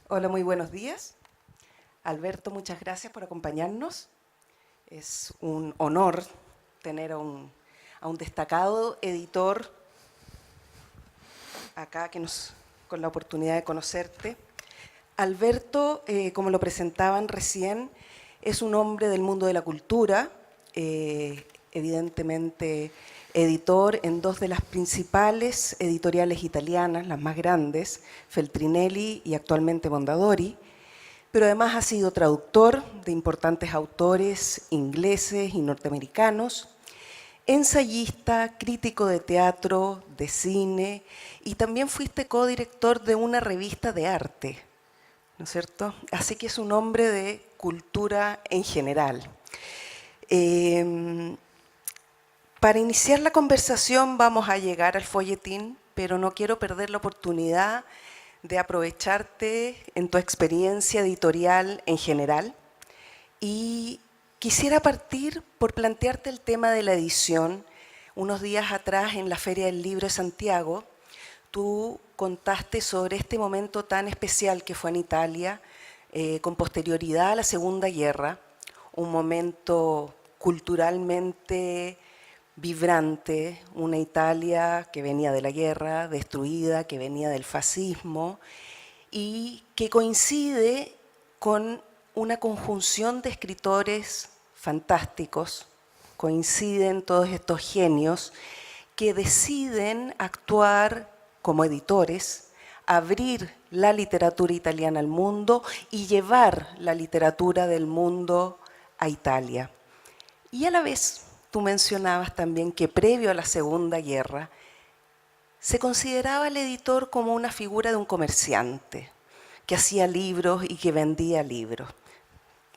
Hola, muy buenos días. Alberto, muchas gracias por acompañarnos. Es un honor tener a un destacado editor acá con la oportunidad de conocerte. Alberto, como lo presentaban recién, es un hombre del mundo de la cultura, evidentemente editor en dos de las principales editoriales italianas, las más grandes, Feltrinelli y actualmente Mondadori, pero además ha sido traductor de importantes autores ingleses y norteamericanos, ensayista, crítico de teatro, de cine, y también fuiste codirector de una revista de arte, ¿no es cierto? Así que es un hombre de cultura en general. Para iniciar la conversación vamos a llegar al folletín, pero no quiero perder la oportunidad de aprovecharte en tu experiencia editorial en general. Y quisiera partir por plantearte el tema de la edición. Unos días atrás en la Feria del Libro de Santiago, tú contaste sobre este momento tan especial que fue en Italia, con posterioridad a la Segunda Guerra, un momento culturalmente vibrante, una Italia que venía de la guerra, destruida, que venía del fascismo y que coincide con una conjunción de escritores fantásticos, coinciden todos estos genios que deciden actuar como editores, abrir la literatura italiana al mundo y llevar la literatura del mundo a Italia. Y a la vez, tú mencionabas también que previo a la Segunda Guerra, se consideraba al editor como una figura de un comerciante, que hacía libros y que vendía libros.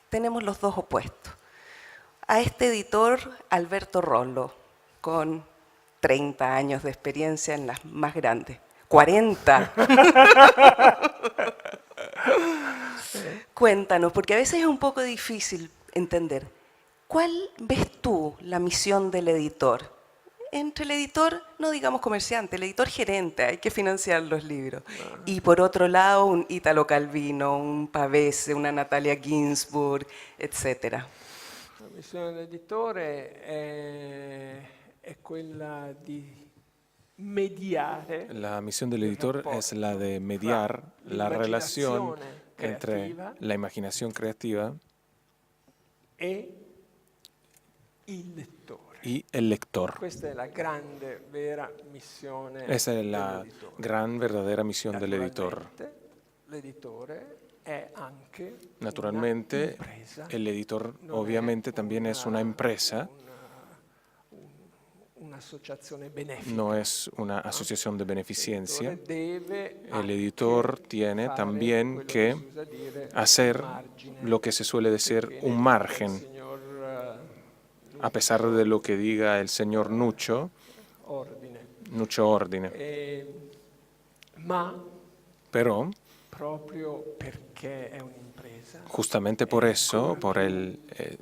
Tenemos los dos opuestos. A este editor, Alberto Rollo, con 30 años de experiencia en las más grandes. 40. Cuéntanos, porque a veces es un poco difícil entender. ¿Cuál ves tú la misión del editor? Entre el editor, no digamos comerciante, el editor gerente, hay que financiar los libros. Y por otro lado, un Italo Calvino, un Pavese, una Natalia Ginsburg, etc. La missione dell'editore è quella di mediare La misión del il editor es la rapporto de fra mediar la relación l'immaginazione entre creativa la imaginación creativa e il lettore. y el lector. Questa è la grande, vera missione Esa es la dell'editore. gran, verdadera misión del editor. Naturalmente, l'editore è anche Naturalmente, un'impresa, el editor non è obviamente también es una empresa, un'associazione benefica. no es una no? asociación de beneficencia. L'editore deve El anche editor tiene fare también quello que si usa dire, hacer un margine, lo que se suele decir perché un nel margen. signor A pesar de lo que diga el señor Nuccio Ordine. Ma Pero proprio perché è un'impresa, justamente por eso, por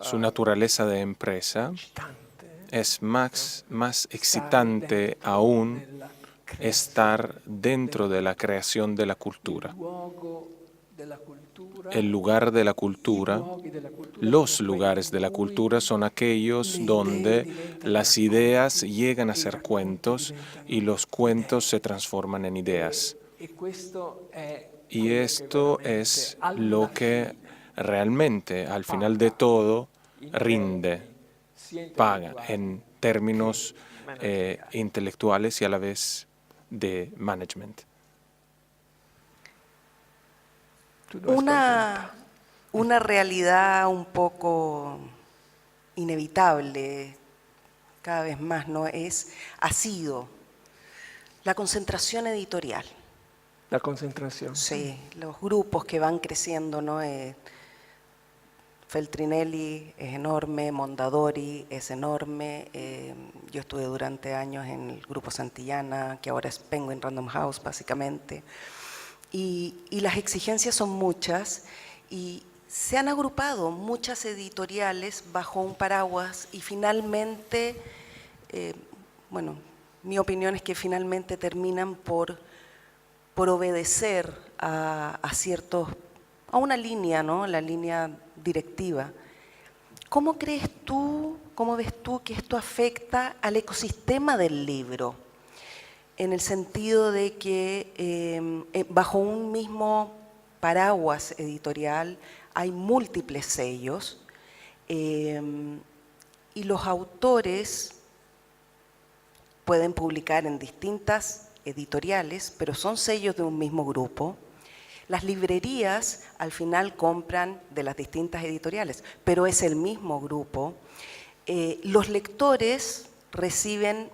su naturaleza de empresa, eccitante, es más stare excitante dentro aún nella estar creazione, dentro de la creación de la il cultura. luogo della cultura, El lugar de la i cultura, luoghi della cultura los sono quelli lugares in de la cui cultura son aquellos le idee donde diventano las ideas racconti, llegan a i ser racconti cuentos diventano y los cuentos se idee. transforman en ideas. E questo è Y quello che esto veramente es lo alla que fine realmente, al final de paga todo, in rinde, termini sia paga intellettuali en términos che manageriali. intelectuales y a la vez de management. Tu dove ascolta? Una realidad un poco inevitable, cada vez más, ¿no? Ha sido la concentración editorial. La concentrazione. Sí, los grupos que van creciendo, ¿no? Feltrinelli es enorme, Mondadori es enorme. Yo estuve durante años en el grupo Santillana, que ahora es Penguin Random House, básicamente. Y las exigencias son muchas y se han agrupado muchas editoriales bajo un paraguas y finalmente, bueno, mi opinión es que finalmente terminan por por obedecer a una línea, ¿no? La línea directiva. ¿Cómo ves tú que esto afecta al ecosistema del libro? En el sentido de que bajo un mismo paraguas editorial hay múltiples sellos y los autores pueden publicar en distintas editoriales, pero son sellos de un mismo grupo. Las librerías al final compran de las distintas editoriales, pero es el mismo grupo. Los lectores reciben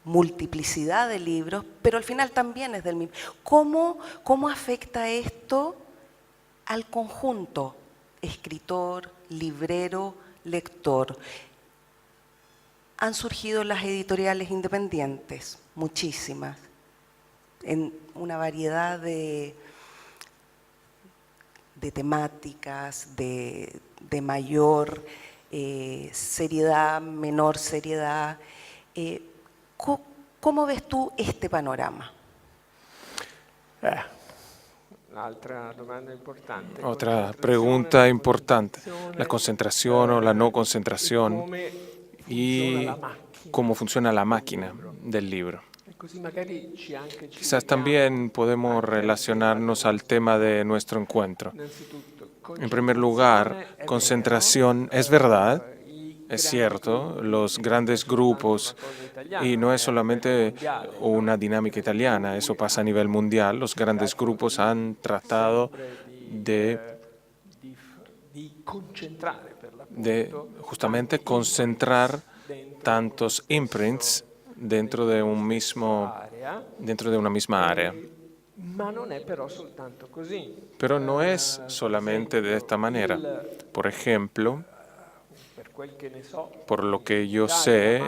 multiplicidad de libros, pero al final también es del mismo. ¿Cómo afecta esto al conjunto escritor, librero, lector? Han surgido las editoriales independientes, muchísimas, en una variedad de temáticas, de mayor seriedad, menor seriedad. ¿Cómo ves tú este panorama? Otra pregunta importante, la concentración o la no concentración y cómo funciona la máquina del libro. Quizás también podemos relacionarnos al tema de nuestro encuentro. En primer lugar, concentración, es verdad, es cierto, los grandes grupos, y no es solamente una dinámica italiana, eso pasa a nivel mundial, los grandes grupos han tratado de justamente concentrar tantos imprints dentro de una misma área. Pero no es solamente de esta manera. Por ejemplo, por lo que yo sé,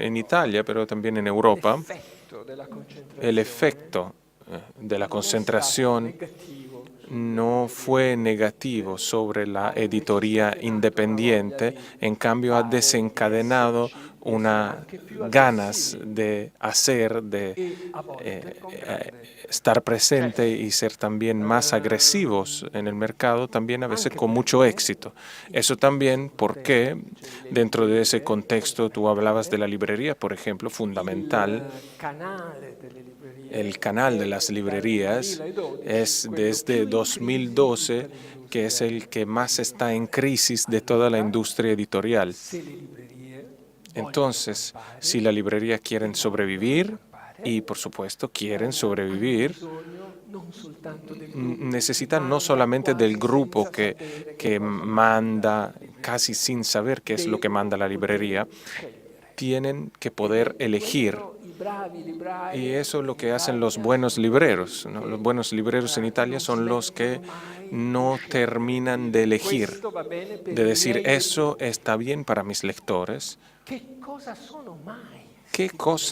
en Italia, pero también en Europa, el efecto de la concentración no fue negativo sobre la editoría independiente, en cambio ha desencadenado unas ganas de hacer, de estar presente y ser también más agresivos en el mercado, también a veces con mucho éxito. Eso también porque dentro de ese contexto tú hablabas de la librería, por ejemplo, fundamental. El canal de las librerías es desde 2012, que es el que más está en crisis de toda la industria editorial. Entonces, si la librería quieren sobrevivir, y por supuesto quieren sobrevivir, necesitan no solamente del grupo que manda casi sin saber qué es lo que manda la librería, tienen que poder elegir. Y eso es lo que hacen los buenos libreros, ¿no? Los buenos libreros en Italia son los que no terminan de elegir, de decir, eso está bien para mis lectores. ¿Qué cosas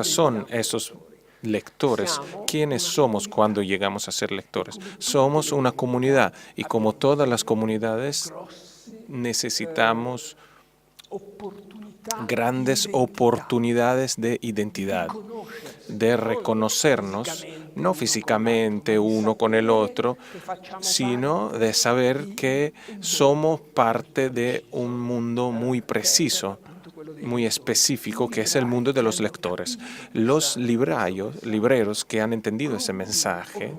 son esos lectores? ¿Quiénes somos cuando llegamos a ser lectores? Somos una comunidad y como todas las comunidades necesitamos grandes oportunidades de identidad, de reconocernos, no físicamente uno con el otro, sino de saber que somos parte de un mundo muy preciso, muy específico, que es el mundo de los lectores. Los libreros que han entendido ese mensaje,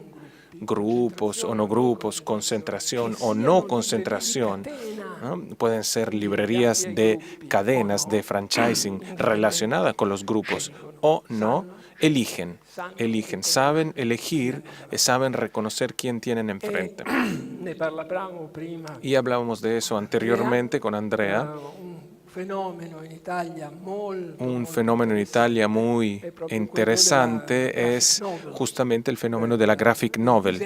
grupos o no grupos, concentración o no concentración, ¿no? Pueden ser librerías de cadenas de franchising relacionadas con los grupos o no, eligen, saben elegir, saben reconocer quién tienen enfrente. Y hablábamos de eso anteriormente con Andrea. Un fenómeno en Italia muy interesante es justamente el fenómeno de la graphic novel,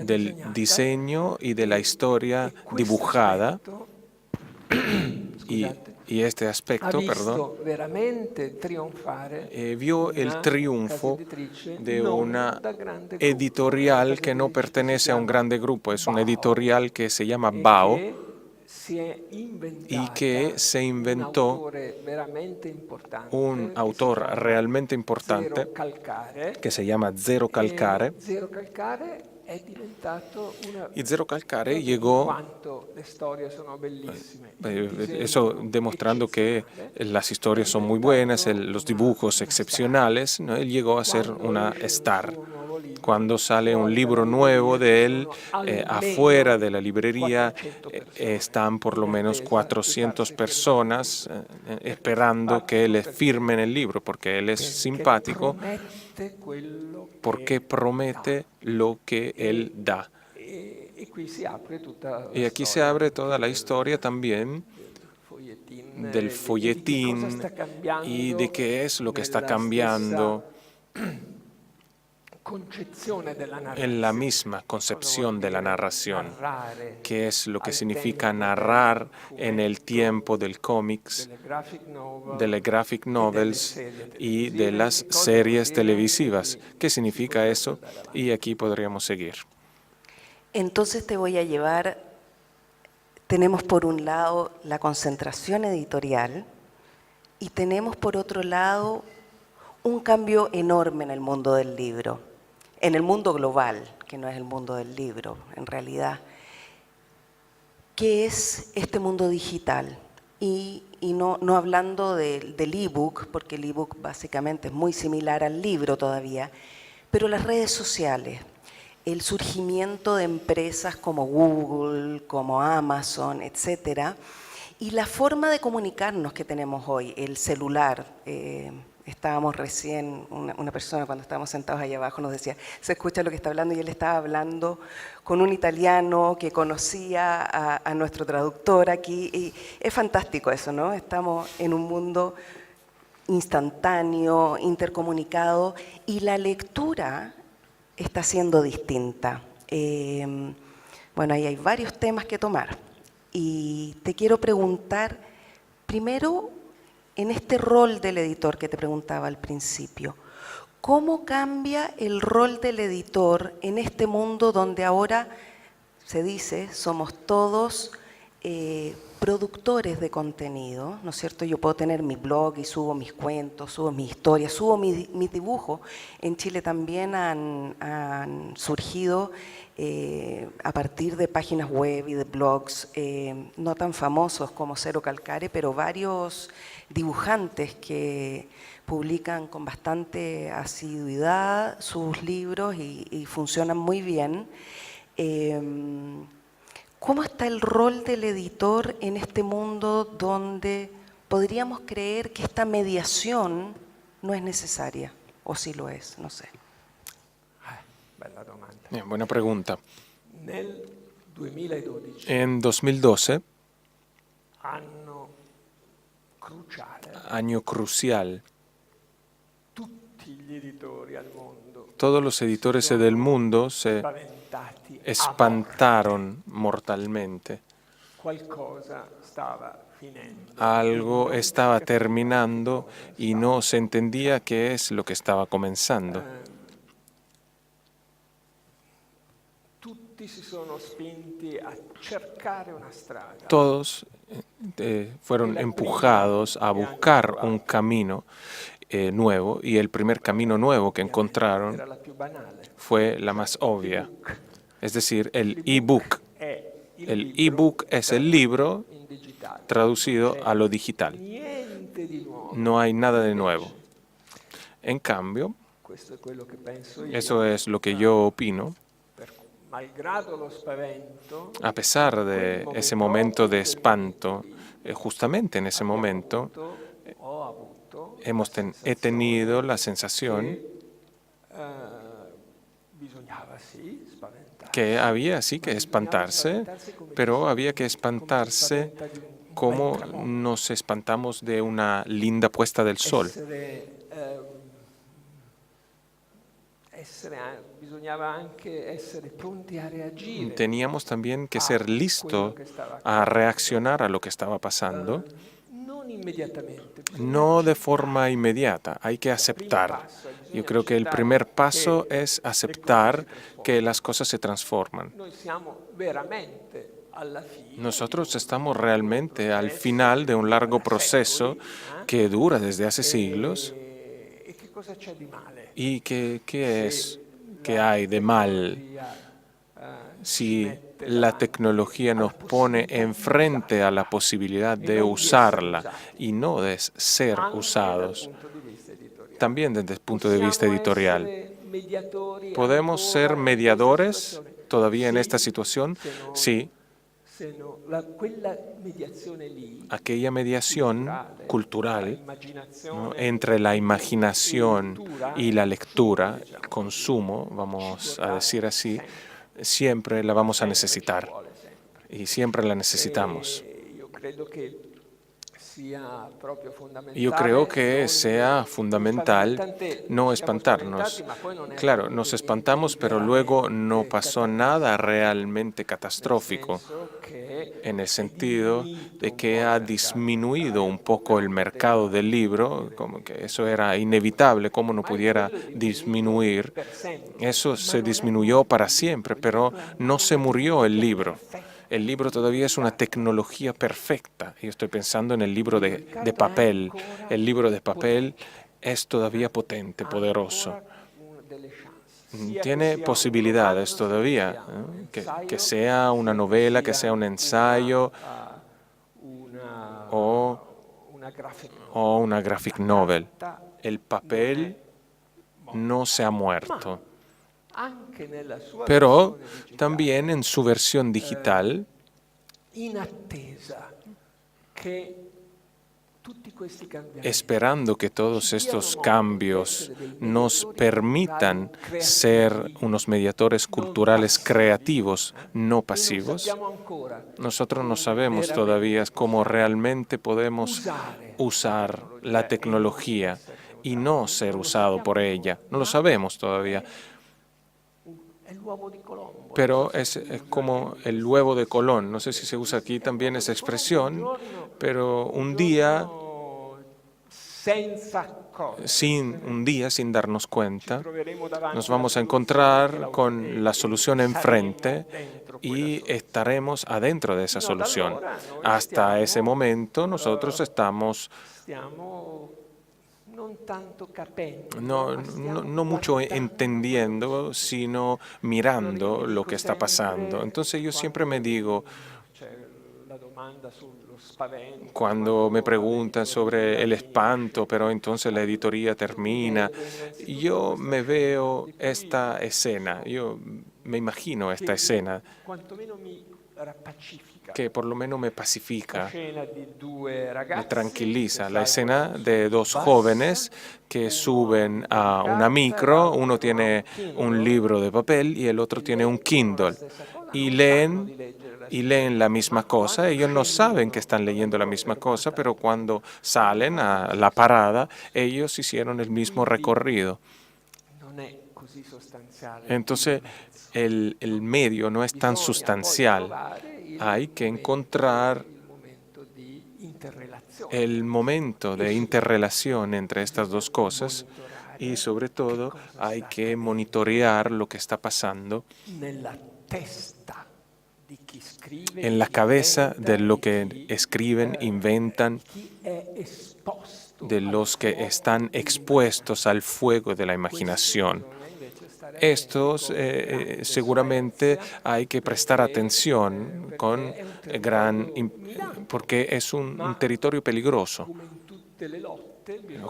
del diseño y de la historia dibujada. Y este aspecto, vio el triunfo de una editorial que no pertenece a un grande grupo, es una editorial que se llama Bao, y que se inventó un autor realmente importante que se llama Zero Calcare. Y Zero Calcare llegó, eso demostrando que las historias son muy buenas, los dibujos excepcionales, ¿no? Él llegó a ser una star. Cuando sale un libro nuevo de él, afuera de la librería están por lo menos 400 personas esperando que le firmen el libro, porque él es simpático, porque promete lo que él da. Y aquí se abre toda la historia también del folletín y de qué es lo que está cambiando en la misma concepción de la narración, qué es lo que significa narrar en el tiempo del cómics, de las graphic novels y de las series televisivas. ¿Qué significa eso? Y aquí podríamos seguir. Entonces te voy a llevar, tenemos por un lado la concentración editorial y tenemos por otro lado un cambio enorme en el mundo del libro, en el mundo global, que no es el mundo del libro en realidad, que es este mundo digital. Y no hablando del ebook, porque el ebook básicamente es muy similar al libro todavía, pero las redes sociales, el surgimiento de empresas como Google, como Amazon, etcétera, y la forma de comunicarnos que tenemos hoy, el celular. Estábamos recién, una persona cuando estábamos sentados allá abajo nos decía, se escucha lo que está hablando, y él estaba hablando con un italiano que conocía a nuestro traductor aquí, y es fantástico eso, ¿no? Estamos en un mundo instantáneo, intercomunicado, y la lectura está siendo distinta. Bueno, ahí hay varios temas que tomar, y te quiero preguntar, primero, en este rol del editor que te preguntaba al principio, ¿cómo cambia el rol del editor en este mundo donde ahora se dice somos todos productores de contenido, ¿no es cierto? Yo puedo tener mi blog y subo mis cuentos, subo mis historias, subo mis dibujos. En Chile también han surgido a partir de páginas web y de blogs, no tan famosos como Zero Calcare, pero varios dibujantes que publican con bastante asiduidad sus libros y funcionan muy bien. ¿Cómo está el rol del editor en este mundo donde podríamos creer que esta mediación no es necesaria? ¿O sí lo es? No sé. Buena pregunta. En 2012, año crucial, todos los editores del mundo se espantaron mortalmente. Algo estaba terminando y no se entendía qué es lo que estaba comenzando. Todos fueron empujados a buscar un camino nuevo, y el primer camino nuevo que encontraron fue la más obvia, es decir, el e-book. El e-book es el libro traducido a lo digital. No hay nada de nuevo. En cambio, eso es lo que yo opino. A pesar de ese momento de espanto, justamente en ese momento he tenido la sensación que había sí que espantarse, pero había que espantarse como nos espantamos de una linda puesta del sol. Teníamos también que ser listos a reaccionar a lo que estaba pasando, no de forma inmediata, hay que aceptar. Yo creo que el primer paso es aceptar que las cosas se transforman. Nosotros estamos realmente al final de un largo proceso que dura desde hace siglos. ¿Y qué hay de mal si la tecnología nos pone enfrente a la posibilidad de usarla y no de ser usados? También desde el punto de vista editorial. ¿Podemos ser mediadores todavía en esta situación? Sí. Aquella mediación cultural, ¿no?, entre la imaginación y la lectura, el consumo, vamos a decir así, siempre la vamos a necesitar y siempre la necesitamos. Yo creo que sea fundamental no espantarnos. Claro, nos espantamos, pero luego no pasó nada realmente catastrófico, en el sentido de que ha disminuido un poco el mercado del libro, como que eso era inevitable, cómo no pudiera disminuir. Eso se disminuyó para siempre, pero no se murió el libro. El libro todavía es una tecnología perfecta. Yo estoy pensando en el libro de papel. El libro de papel es todavía potente, poderoso. Tiene posibilidades todavía, ¿no? Que sea una novela, que sea un ensayo o una graphic novel. El papel no se ha muerto. Pero también en su versión digital, esperando que todos estos cambios nos permitan ser unos mediadores culturales creativos, no pasivos, nosotros no sabemos todavía cómo realmente podemos usar la tecnología y no ser usado por ella. No lo sabemos todavía. Pero es como el huevo de Colón. No sé si se usa aquí también esa expresión, pero un día, sin darnos cuenta, nos vamos a encontrar con la solución enfrente y estaremos adentro de esa solución. Hasta ese momento nosotros estamos no mucho entendiendo, sino mirando lo que está pasando. Entonces yo siempre me digo, cuando me preguntan sobre el espanto, pero entonces la editoría termina, yo me veo esta escena, yo me imagino esta escena que por lo menos me pacifica, me tranquiliza. La escena de dos jóvenes que suben a una micro, uno tiene un libro de papel y el otro tiene un Kindle, y leen la misma cosa. Ellos no saben que están leyendo la misma cosa, pero cuando salen a la parada, ellos hicieron el mismo recorrido. Entonces, el medio no es tan sustancial. Hay que encontrar el momento de interrelación entre estas dos cosas y, sobre todo, hay que monitorear lo que está pasando en la cabeza de lo que escriben, inventan, de los que están expuestos al fuego de la imaginación. Estos seguramente hay que prestar atención porque es un territorio peligroso.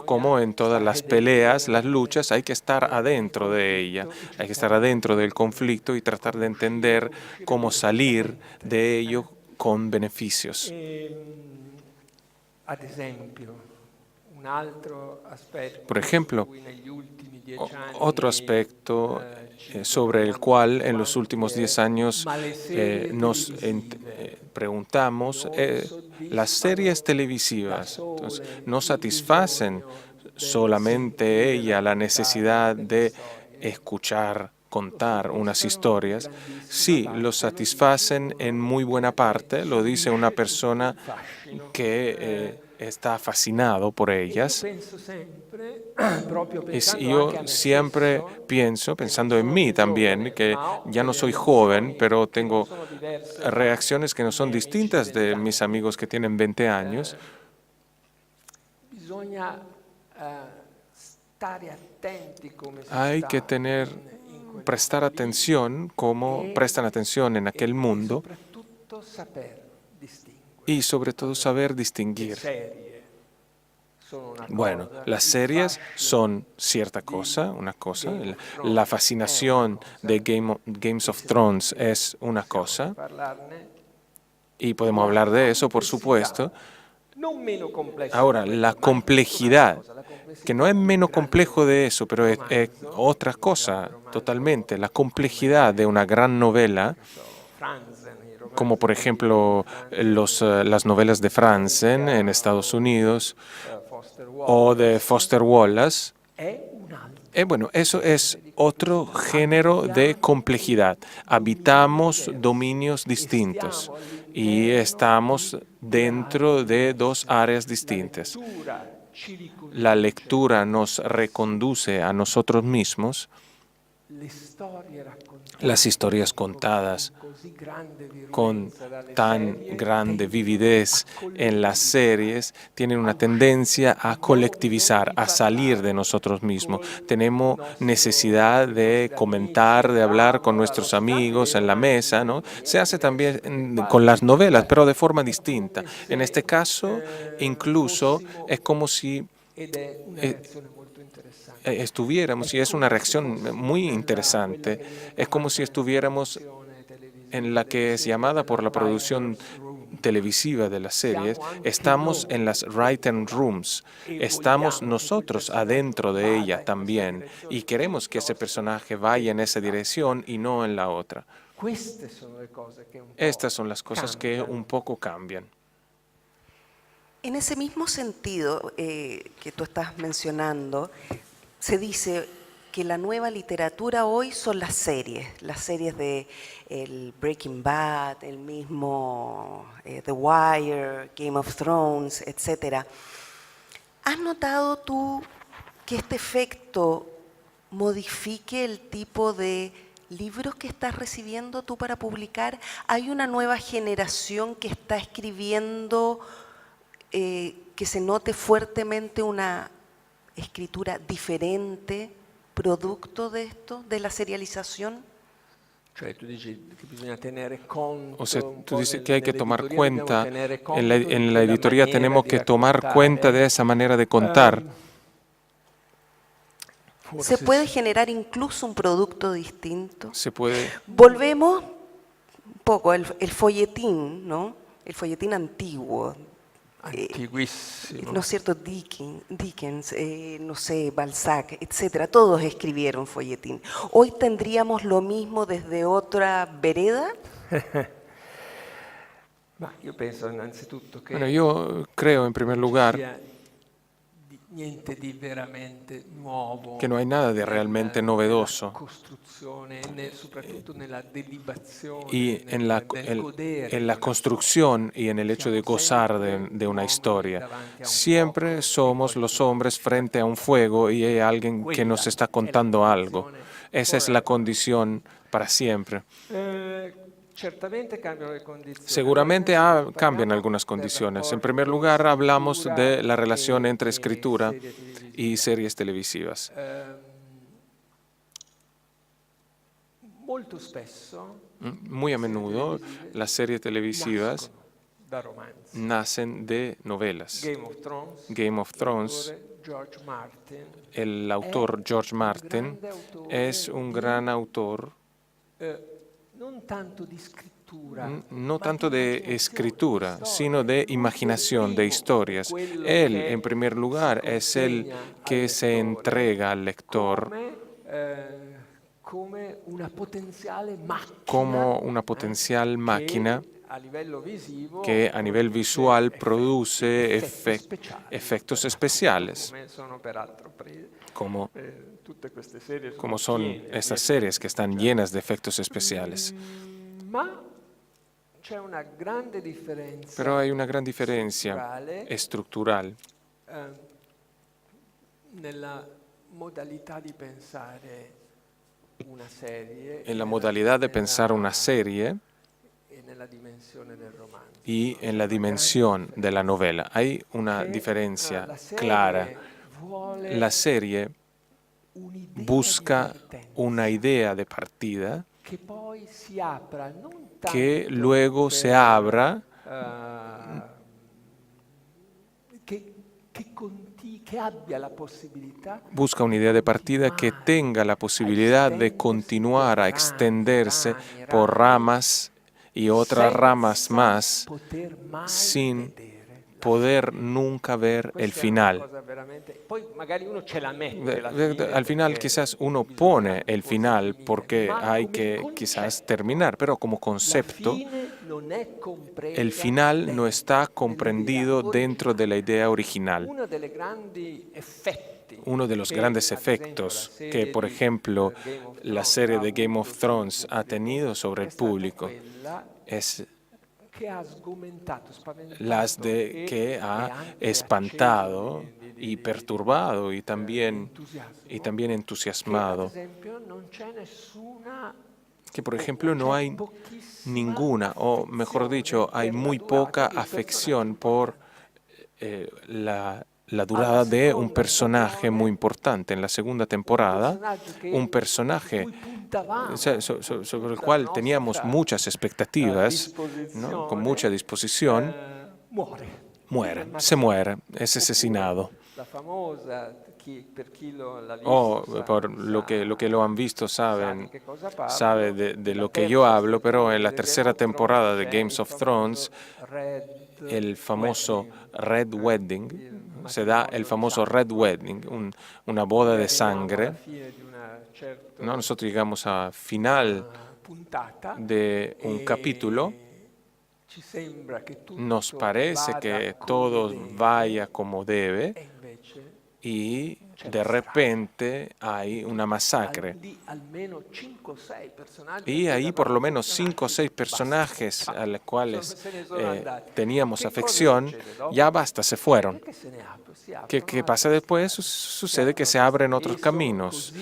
Como en todas las peleas, las luchas, hay que estar adentro de ella, hay que estar adentro del conflicto y tratar de entender cómo salir de ello con beneficios. Por ejemplo, otro aspecto sobre el cual en los últimos 10 años nos preguntamos, las series televisivas, entonces, no satisfacen solamente ella la necesidad de escuchar contar unas historias, sí, los satisfacen en muy buena parte, lo dice una persona que está fascinado por ellas. Y yo siempre pienso, pensando en mí también, que ya no soy joven, pero tengo reacciones que no son distintas de mis amigos que tienen 20 años. Hay que prestar atención como prestan atención en aquel mundo y sobre todo saber distinguir. Bueno, las series son cierta cosa, una cosa. La fascinación de Games of Thrones es una cosa. Y podemos hablar de eso, por supuesto. Ahora, la complejidad, que no es menos complejo de eso, pero es otra cosa totalmente. La complejidad de una gran novela, como por ejemplo las novelas de Franzen en Estados Unidos o de Foster Wallace, bueno, eso es otro género de complejidad. Habitamos dominios distintos y estamos dentro de dos áreas distintas. La lectura nos reconduce a nosotros mismos. Las historias contadas con tan grande vividez en las series tienen una tendencia a colectivizar, a salir de nosotros mismos. Tenemos necesidad de comentar, de hablar con nuestros amigos en la mesa, ¿no? Se hace también con las novelas, pero de forma distinta. En este caso, incluso es como si estuviéramos, y es una reacción muy interesante, es como si estuviéramos en la que es llamada por la producción televisiva de las series, estamos en las writing rooms, estamos nosotros adentro de ella también y queremos que ese personaje vaya en esa dirección y no en la otra. Estas son las cosas que un poco cambian. En ese mismo sentido que tú estás mencionando, se dice que la nueva literatura hoy son las series de el Breaking Bad, el mismo The Wire, Game of Thrones, etc. ¿Has notado tú que este efecto modifique el tipo de libros que estás recibiendo tú para publicar? ¿Hay una nueva generación que está escribiendo que se note fuertemente una escritura diferente, producto de esto, de la serialización? O sea, tú dices que hay que tomar cuenta, en la editoría tenemos que tomar cuenta de esa manera de contar. ¿Se puede generar incluso un producto distinto? Se puede. Volvemos un poco al folletín, ¿no? El folletín antiguo. Antiguísimo. ¿No es cierto? Dickens, no sé, Balzac, etcétera. Todos escribieron folletín. ¿Hoy tendríamos lo mismo desde otra vereda? Bueno, yo creo en primer lugar que no hay nada de realmente novedoso y en la construcción y en el hecho de gozar de una historia. Siempre somos los hombres frente a un fuego y hay alguien que nos está contando algo. Esa es la condición para siempre. Seguramente cambian algunas condiciones. En primer lugar, hablamos de la relación entre escritura y series televisivas. Muy a menudo, las series televisivas nacen de novelas. Game of Thrones, el autor George Martin, es un gran autor. No tanto de escritura, sino de imaginación, de historias. Él, en primer lugar, es el que se entrega al lector como una potencial máquina que a nivel visual produce efectos especiales, como son estas series que están llenas de efectos especiales. Pero hay una gran diferencia estructural en la modalidad de pensar una serie y en la dimensión de la novela. Hay una diferencia clara. La serie busca una idea de partida que luego se abra, busca una idea de partida que tenga la posibilidad de continuar a extenderse por ramas y otras ramas más sin poder nunca ver el final. Al final quizás uno pone el final porque hay que quizás terminar, pero como concepto, el final no está comprendido dentro de la idea original. Uno de los grandes efectos que, por ejemplo, la serie de Game of Thrones ha tenido sobre el público es que ha espantado y perturbado y también entusiasmado. Que, por ejemplo, no hay ninguna, o mejor dicho, hay muy poca afección por la durada de un personaje muy importante. En la segunda temporada, un personaje sobre el cual teníamos muchas expectativas, ¿no? Con mucha disposición, se muere, es asesinado. Por lo que lo han visto sabe de lo que yo hablo, pero en la tercera temporada de Games of Thrones, el famoso Red Wedding, se da el famoso Red Wedding, una boda de sangre, ¿no? Nosotros llegamos a final de un capítulo, nos parece que todo vaya como debe y de repente hay una masacre. Y ahí por lo menos 5 o 6 personajes a los cuales teníamos afección, ya basta, se fueron. ¿Qué pasa después? Sucede que se abren otros caminos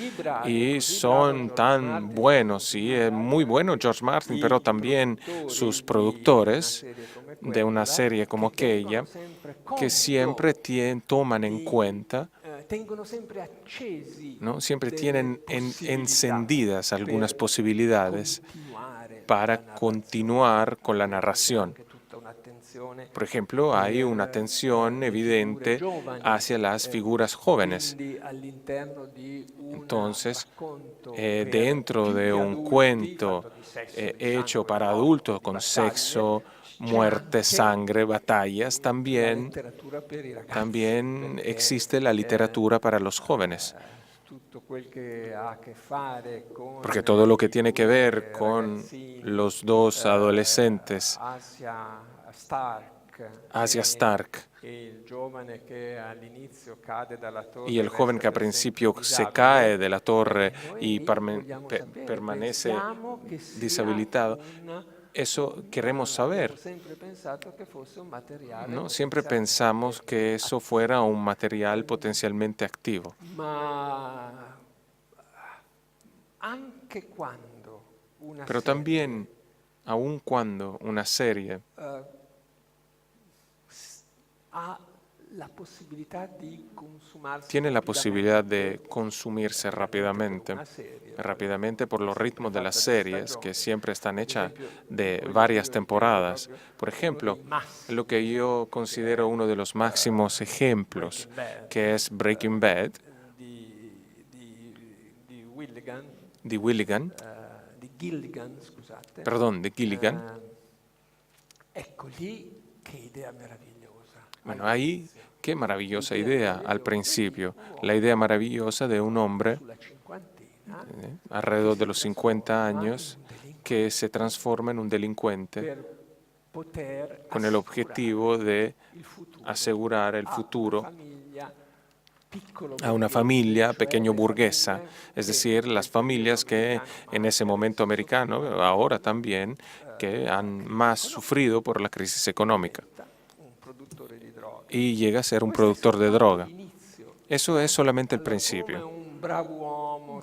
y son tan buenos, y es muy bueno George Martin, pero también sus productores de una serie como aquella, que siempre toman en cuenta, ¿no? Siempre tienen encendidas algunas posibilidades para continuar con la narración. Por ejemplo, hay una atención evidente hacia las figuras jóvenes. Entonces, dentro de un cuento hecho para adultos con sexo, muerte, sangre, batallas, también existe la literatura para los jóvenes. Porque todo lo que tiene que ver con los dos adolescentes, Arya Stark y el joven que al principio se cae de la torre y permanece deshabilitado, eso queremos saber, ¿no? Siempre pensamos que eso fuera un material potencialmente activo. Pero también, aun cuando una serie tiene la posibilidad de consumirse rápidamente por los ritmos de las series, que siempre están hechas de varias temporadas. Por ejemplo, lo que yo considero uno de los máximos ejemplos, que es Breaking Bad, de Gilligan. Bueno, ahí, qué maravillosa idea al principio. La idea maravillosa de un hombre alrededor de los 50 años que se transforma en un delincuente con el objetivo de asegurar el futuro a una familia pequeño burguesa, es decir, las familias que en ese momento americano, ahora también, que han más sufrido por la crisis económica. Y llega a ser un productor de droga. Eso es solamente el principio.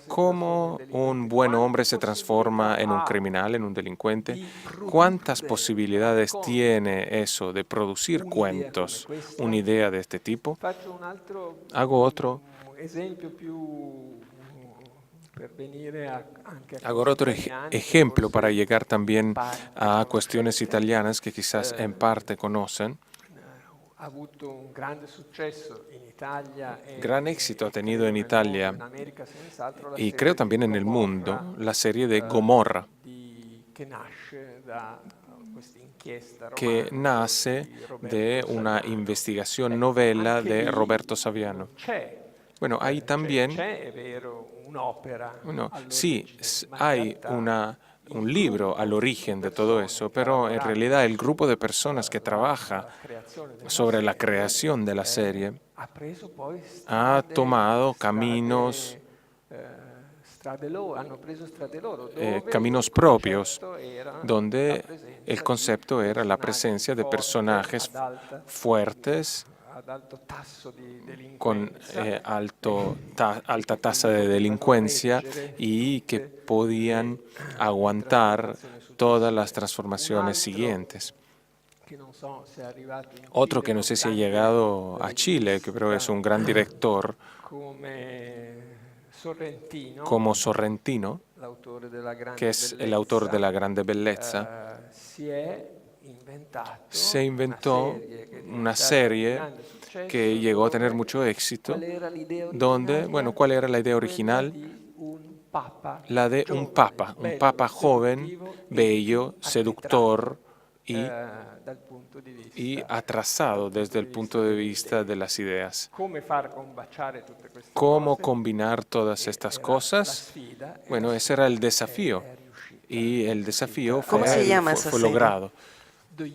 ¿Cómo un buen hombre se transforma en un criminal, en un delincuente? ¿Cuántas posibilidades tiene eso de producir cuentos, una idea de este tipo? Hago otro ejemplo para llegar también a cuestiones italianas que quizás en parte conocen. Gran éxito ha tenido en Italia y creo también en el mundo la serie de Gomorra, que nace de una investigación novela de Roberto Saviano. Bueno, ahí también, bueno, sí, hay un libro al origen de todo eso, pero en realidad el grupo de personas que trabaja sobre la creación de la serie ha tomado caminos propios, donde el concepto era la presencia de personajes fuertes con alta tasa de delincuencia y que podían aguantar todas las transformaciones siguientes. Otro que no sé si ha llegado a Chile, que creo es un gran director, como Sorrentino, que es el autor de La Grande Bellezza, se inventó una serie que llegó a tener mucho éxito, donde, bueno, ¿cuál era la idea original? La de un papa joven, bello, seductor y atrasado desde el punto de vista de las ideas. ¿Cómo combinar todas estas cosas? Bueno, ese era el desafío. Y el desafío ¿Cómo se llama esa fue serie? logrado. The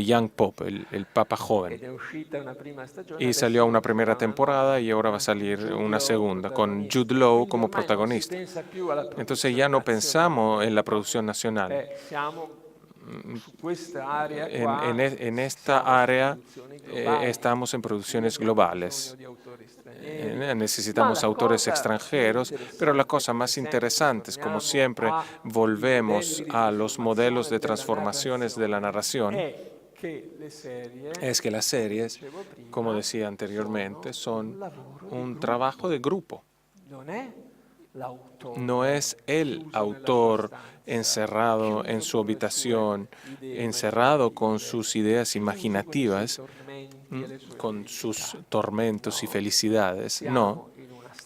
Young Pope, el Papa joven. Y salió una primera temporada y ahora va a salir una segunda, con Jude Law como protagonista. Entonces ya no pensamos en la producción nacional. En esta área estamos en producciones globales. Necesitamos autores extranjeros, pero la cosa más interesante es, como siempre, volvemos a los modelos de transformaciones de la narración, es que las series, como decía anteriormente, son un trabajo de grupo. No es el autor encerrado en su habitación, encerrado con sus ideas imaginativas, con sus tormentos y felicidades. No,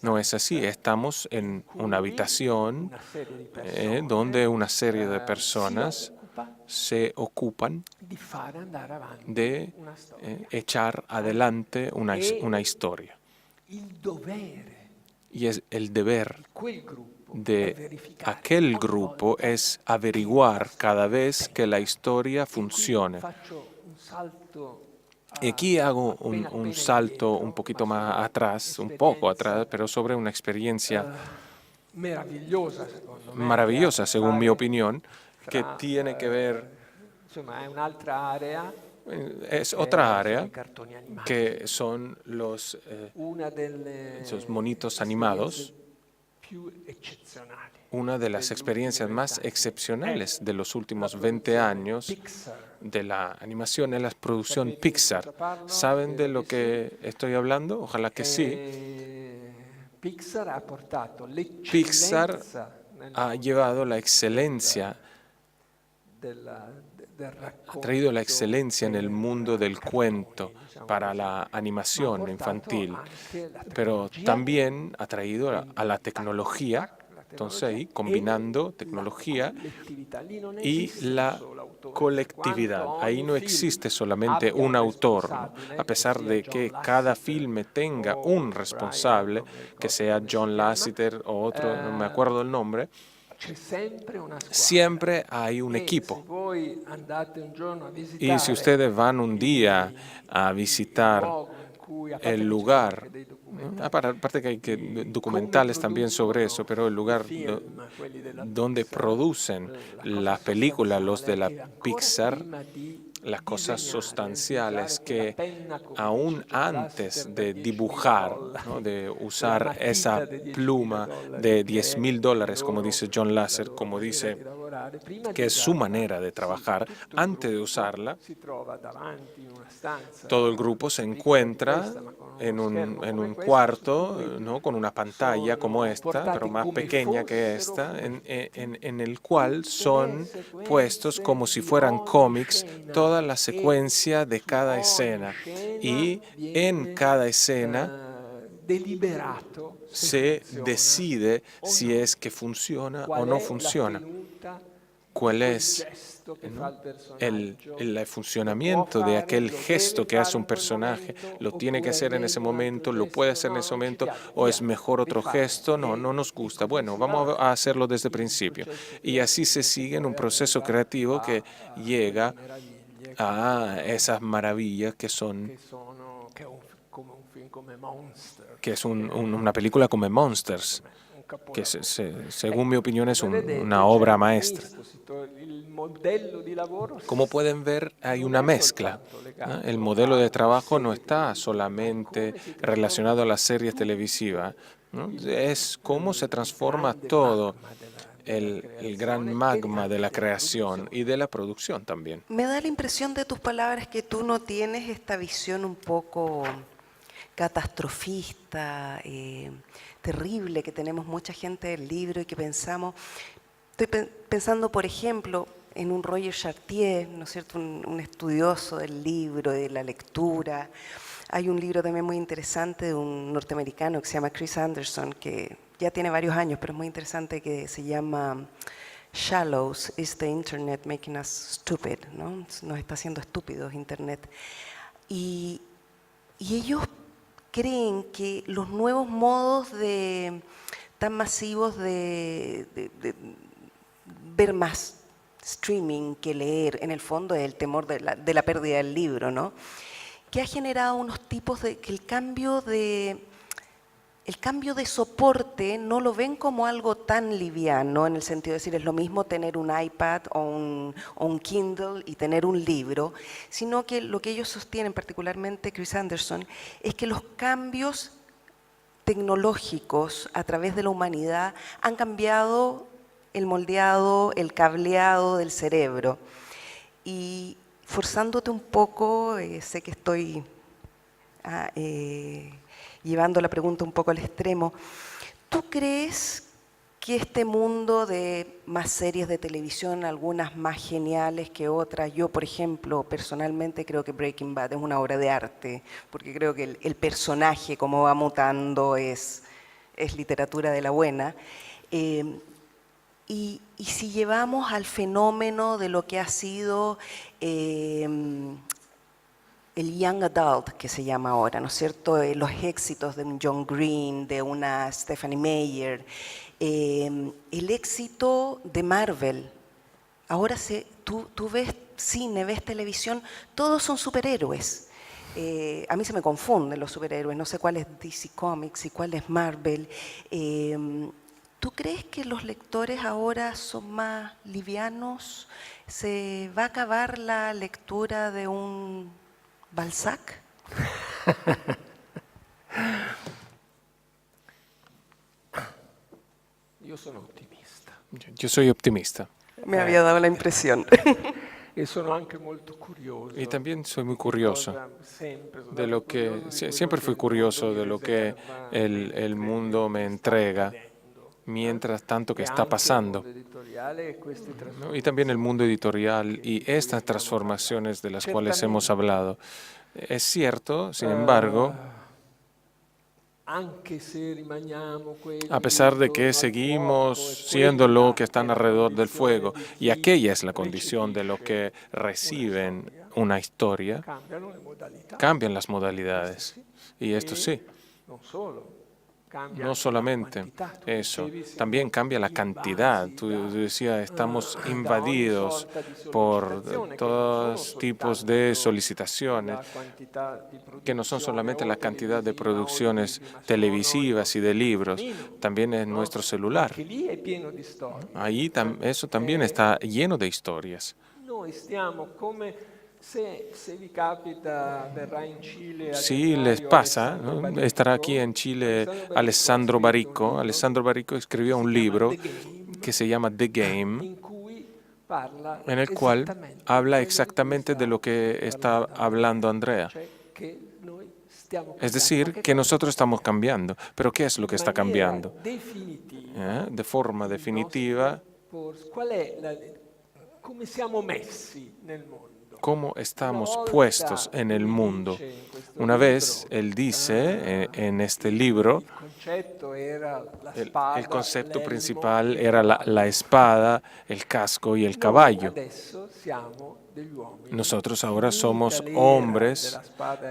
no es así. Estamos en una habitación donde una serie de personas se ocupan de echar adelante una historia. Y es el deber de aquel grupo es averiguar cada vez que la historia funcione. Y aquí hago un salto un poquito más atrás, un poco atrás, pero sobre una experiencia maravillosa, según mi opinión, que tiene que ver, es otra área, que son esos monitos animados, una de las experiencias más excepcionales de los últimos 20 años de la animación es la producción Pixar. ¿Saben de lo que estoy hablando? Ojalá que sí. Pixar ha llevado la excelencia, ha traído la excelencia en el mundo del cuento para la animación infantil, pero también ha traído a la tecnología. Entonces ahí, combinando tecnología y la colectividad. Ahí no existe solamente un autor, ¿no? A pesar de que cada filme tenga un responsable, que sea John Lasseter o otro, no me acuerdo el nombre, Siempre hay un equipo. Y si ustedes van un día a visitar el lugar, ¿no? Aparte que hay documentales también sobre eso, pero el lugar donde producen las películas, los de la Pixar, las cosas sustanciales que aún antes de dibujar, ¿no? De usar esa pluma de $10,000, como dice John Lasser, como dice que es su manera de trabajar, antes de usarla, todo el grupo se encuentra en un cuarto, ¿no? Con una pantalla como esta, pero más pequeña que esta, en el cual son puestos como si fueran cómics toda la secuencia de cada escena. Y en cada escena se decide si es que funciona o no funciona. ¿Cuál es, ¿no? el funcionamiento de aquel gesto que hace un personaje? ¿Lo tiene que hacer en ese momento? ¿Lo puede hacer en ese momento? ¿O es mejor otro gesto? No nos gusta. Bueno, vamos a hacerlo desde el principio. Y así se sigue en un proceso creativo que llega a esas maravillas que es una película como Monsters, que según mi opinión es una obra maestra. Como pueden ver, hay una mezcla, ¿no? El modelo de trabajo no está solamente relacionado a las series televisivas, ¿no? Es cómo se transforma todo el gran magma de la creación y de la producción también. Me da la impresión de tus palabras que tú no tienes esta visión un poco catastrofista, terrible, que tenemos mucha gente del libro y que pensamos, estoy pensando por ejemplo en un Roger Chartier, ¿no es cierto?, un estudioso del libro, de la lectura. Hay un libro también muy interesante de un norteamericano que se llama Chris Anderson, que ya tiene varios años, pero es muy interesante, que se llama Shallows, Is the Internet Making Us Stupid? ¿No? Nos está haciendo estúpidos Internet. Y ellos creen que los nuevos modos tan masivos de ver más streaming que leer, en el fondo es el temor de la pérdida del libro, ¿no? Que ha generado unos tipos que el cambio de soporte no lo ven como algo tan liviano, en el sentido de decir es lo mismo tener un iPad o un Kindle y tener un libro, sino que lo que ellos sostienen, particularmente Chris Anderson, es que los cambios tecnológicos a través de la humanidad han cambiado el moldeado, el cableado del cerebro. Y forzándote un poco, sé que estoy llevando la pregunta un poco al extremo, ¿tú crees que este mundo de más series de televisión, algunas más geniales que otras, yo por ejemplo personalmente creo que Breaking Bad es una obra de arte, porque creo que el personaje como va mutando es literatura de la buena, y si llevamos al fenómeno de lo que ha sido el young adult, que se llama ahora, ¿no es cierto? Los éxitos de un John Green, de una Stephanie Meyer, el éxito de Marvel. Ahora tú ves cine, ves televisión, todos son superhéroes. A mí se me confunden los superhéroes, no sé cuál es DC Comics y cuál es Marvel. ¿Tú crees que los lectores ahora son más livianos? ¿Se va a acabar la lectura de un Balzac? Yo soy optimista. Me había dado la impresión. Y también soy muy curioso de lo que, siempre fui curioso de lo que el mundo me entrega mientras tanto que está pasando, ¿no? Y también el mundo editorial y estas transformaciones de las cuales hemos hablado. Es cierto, sin embargo, a pesar de que seguimos siendo lo que están alrededor del fuego, y aquella es la condición de lo que reciben una historia, cambian las modalidades. Y esto sí. No solamente eso, también cambia la cantidad. Tú decías, estamos invadidos por todos tipos de solicitaciones, que no son solamente la cantidad de producciones televisivas y de libros, también es nuestro celular. Ahí eso también está lleno de historias. Si les pasa, ¿no? Estará aquí en Chile Alessandro Baricco. Alessandro Baricco escribió un libro que se llama The Game, en el cual habla exactamente de lo que está hablando Andrea. Es decir, que nosotros estamos cambiando. ¿Pero qué es lo que está cambiando? De forma definitiva, cómo estamos puestos en el mundo. Una vez él dice en este libro, el concepto principal era la espada, el casco y el caballo. Nosotros ahora somos hombres,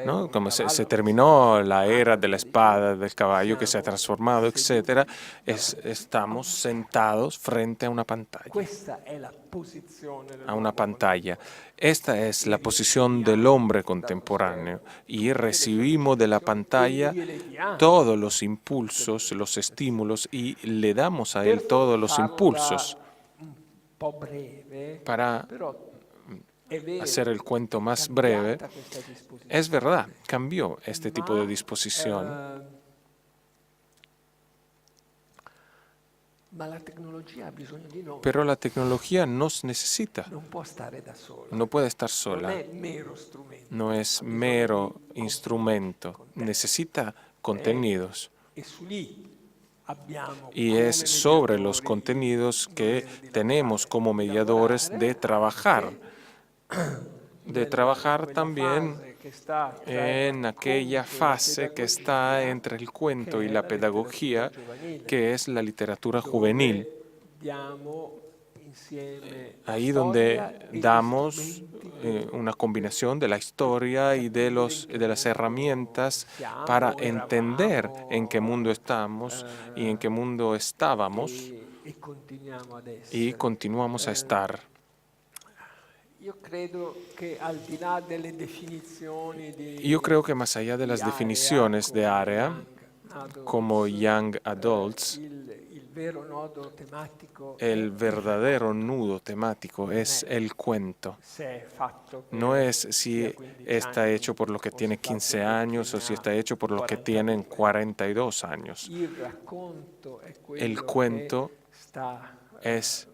¿no? Como se terminó la era de la espada, del caballo que se ha transformado, etc. Estamos sentados frente a una pantalla. Esta es la posición del hombre contemporáneo y recibimos de la pantalla todos los impulsos, los estímulos y le damos a él todos los impulsos. Para hacer el cuento más breve, es verdad, cambió este tipo de disposición, pero la tecnología nos necesita, no puede estar sola, no es mero instrumento, necesita contenidos. Y es sobre los contenidos que tenemos como mediadores de trabajar también en aquella fase que está entre el cuento y la pedagogía, que es la literatura juvenil. Ahí donde damos una combinación de la historia y de las herramientas para entender en qué mundo estamos y en qué mundo estábamos y continuamos a estar. Yo creo que más allá de las definiciones de área, como Young Adults, el verdadero nudo temático es el cuento. No es si está hecho por los que tienen 15 años o si está hecho por los que tienen 42 años. El cuento es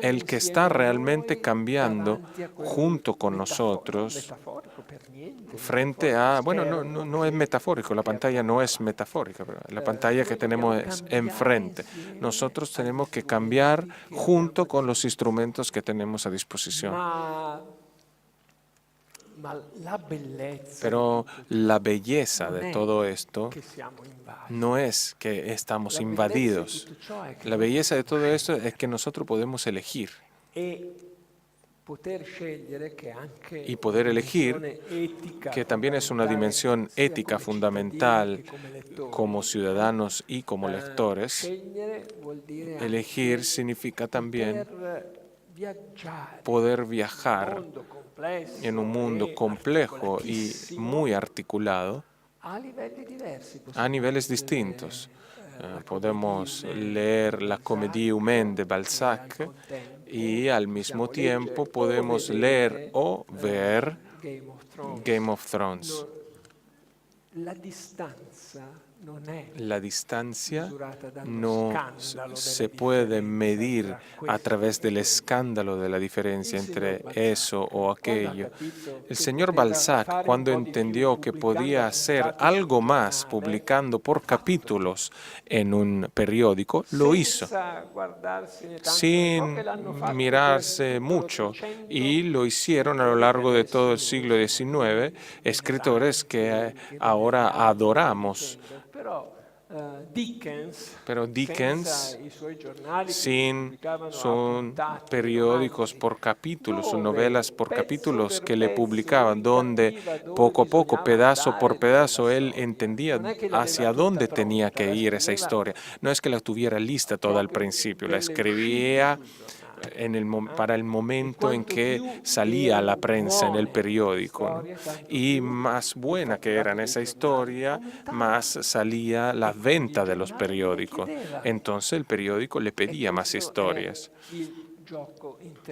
el que está realmente cambiando junto con nosotros frente a, bueno, no es metafórico, la pantalla no es metafórica, pero la pantalla que tenemos es enfrente. Nosotros tenemos que cambiar junto con los instrumentos que tenemos a disposición. Pero la belleza de todo esto no es que estamos invadidos. La belleza de todo esto es que nosotros podemos elegir. Y poder elegir, que también es una dimensión ética fundamental como ciudadanos y como lectores. Elegir significa también poder viajar en un mundo complejo y muy articulado a niveles distintos. Podemos leer la Comédie humaine de Balzac y al mismo tiempo podemos leer o ver Game of Thrones. La distancia no se puede medir a través del escándalo de la diferencia entre eso o aquello. El señor Balzac, cuando entendió que podía hacer algo más publicando por capítulos en un periódico, lo hizo, sin mirarse mucho, y lo hicieron a lo largo de todo el siglo XIX, escritores que ahora adoramos. Pero Dickens, sin sus periódicos por capítulos, sus novelas por capítulos que le publicaban, donde poco a poco, pedazo por pedazo, él entendía hacia dónde tenía que ir esa historia. No es que la tuviera lista toda al principio, la escribía para el momento en que salía a la prensa en el periódico, ¿no? Y más buena que era en esa historia, más salía la venta de los periódicos. Entonces el periódico le pedía más historias.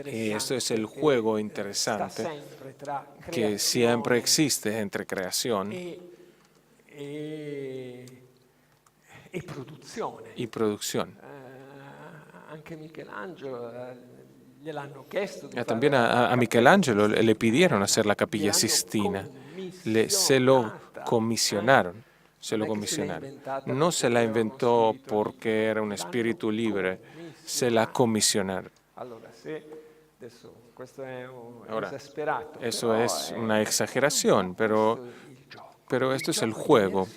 Y esto es el juego interesante que siempre existe entre creación y producción. También a Michelangelo le pidieron hacer la Capilla Sistina, se lo comisionaron. No se la inventó porque era un espíritu libre, se la comisionaron. Ahora, eso es una exageración, pero esto es el juego.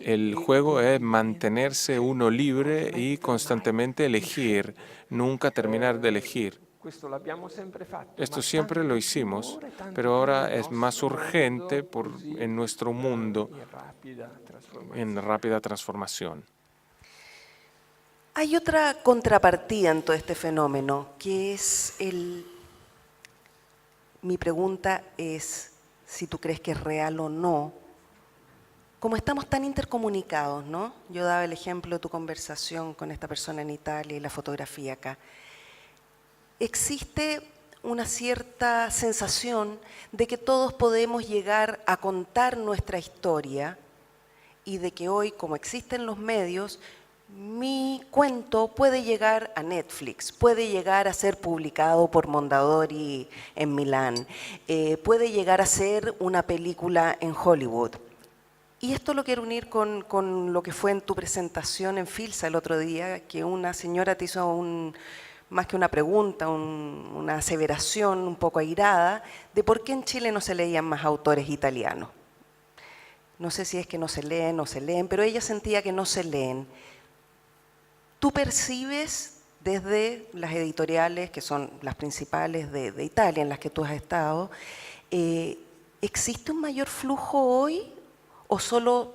El juego es mantenerse uno libre y constantemente elegir, nunca terminar de elegir. Esto siempre lo hicimos, pero ahora es más urgente en nuestro mundo en rápida transformación. Hay otra contrapartida en todo este fenómeno, que es mi pregunta es si tú crees que es real o no. Como estamos tan intercomunicados, ¿no? Yo daba el ejemplo de tu conversación con esta persona en Italia y la fotografía acá. Existe una cierta sensación de que todos podemos llegar a contar nuestra historia y de que hoy, como existen los medios, mi cuento puede llegar a Netflix, puede llegar a ser publicado por Mondadori en Milán, puede llegar a ser una película en Hollywood. Y esto lo quiero unir con lo que fue en tu presentación en Filsa el otro día, que una señora te hizo más que una pregunta, una aseveración un poco airada de por qué en Chile no se leían más autores italianos. No sé si es que no se leen, pero ella sentía que no se leen. ¿Tú percibes desde las editoriales, que son las principales de Italia, en las que tú has estado, ¿existe un mayor flujo hoy o solo